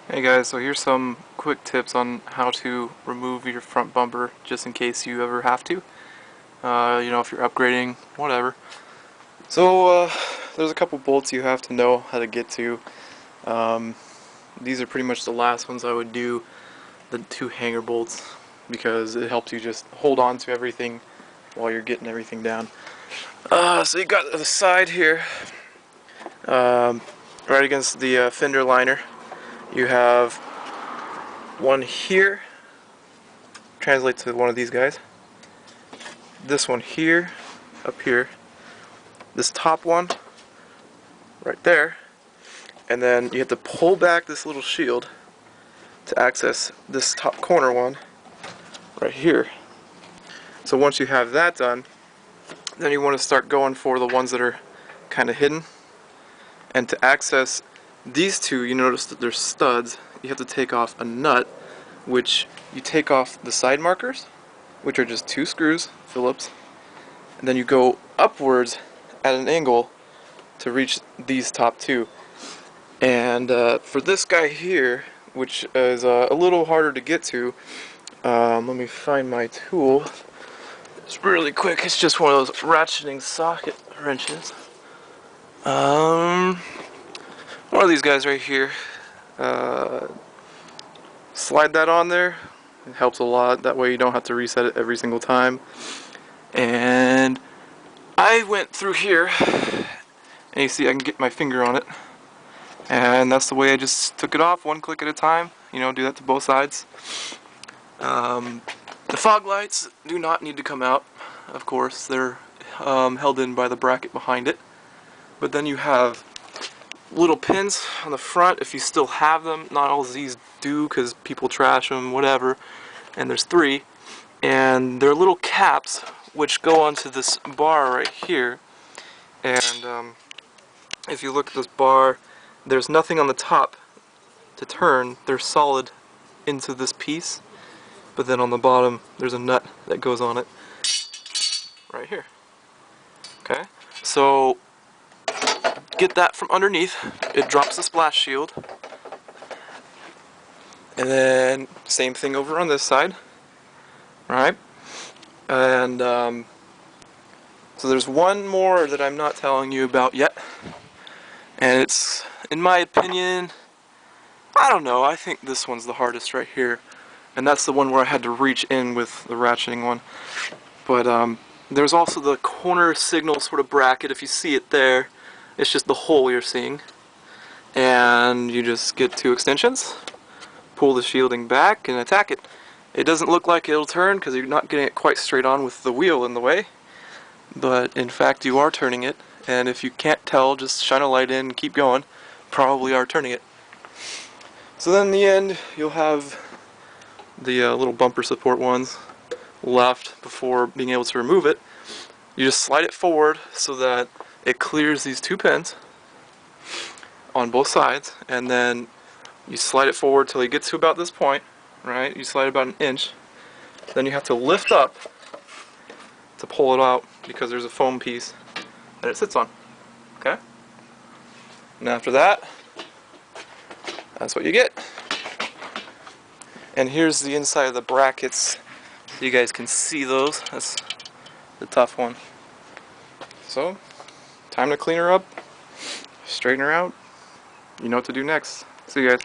Hey guys, so here's some quick tips on how to remove your front bumper just in case you ever have to. If you're upgrading, whatever. So there's a couple bolts you have to know how to get to. These are pretty much the last ones I would do, the two hanger bolts, because it helps you just hold on to everything while you're getting everything down. So you got the side here, right against the Fender Liner. You have one here, translate to one of these guys. This one here, up here, this top one, right there, and then you have to pull back this little shield to access this top corner one, right here. So once you have that done, then you want to start going for the ones that are kind of hidden. And to access these two, you notice that there's studs. You have to take off a nut, which you take off the side markers, which are just two screws, Phillips, and then you go upwards at an angle to reach these top two. And for this guy here, which is a little harder to get to, let me find my tool. It's really quick. It's just one of those ratcheting socket wrenches. One of these guys right here. Slide that on there. It helps a lot. That way you don't have to reset it every single time. And I went through here, and you see I can get my finger on it. And that's the way I just took it off, one click at a time. Do that to both sides. The fog lights do not need to come out, of course. They're held in by the bracket behind it. But then you have little pins on the front, if you still have them. Not all of these do, because people trash them, whatever. And there's three. And they're little caps, which go onto this bar right here. And if you look at this bar, there's nothing on the top to turn. They're solid into this piece, but then on the bottom there's a nut that goes on it right here. Okay, so get that from underneath. It drops the splash shield, and then same thing over on this side. Right, and so there's one more that I'm not telling you about yet, and it's, in my opinion, I don't know, I think this one's the hardest right here. And that's the one where I had to reach in with the ratcheting one. But there's also the corner signal sort of bracket. If you see it there, it's just the hole you're seeing. And you just get two extensions, pull the shielding back, and attack it. It doesn't look like it'll turn because you're not getting it quite straight on with the wheel in the way. But in fact, you are turning it. And if you can't tell, just shine a light in and keep going. Probably are turning it. So then in the end, you'll have the little bumper support ones left before being able to remove it. You just slide it forward so that it clears these two pins on both sides, and then you slide it forward till you get to about this point, right? You slide about an inch. Then you have to lift up to pull it out because there's a foam piece that it sits on. Okay? And after that, that's what you get. And here's the inside of the brackets. You guys can see those. That's the tough one. So, time to clean her up, straighten her out. You know what to do next. See you guys.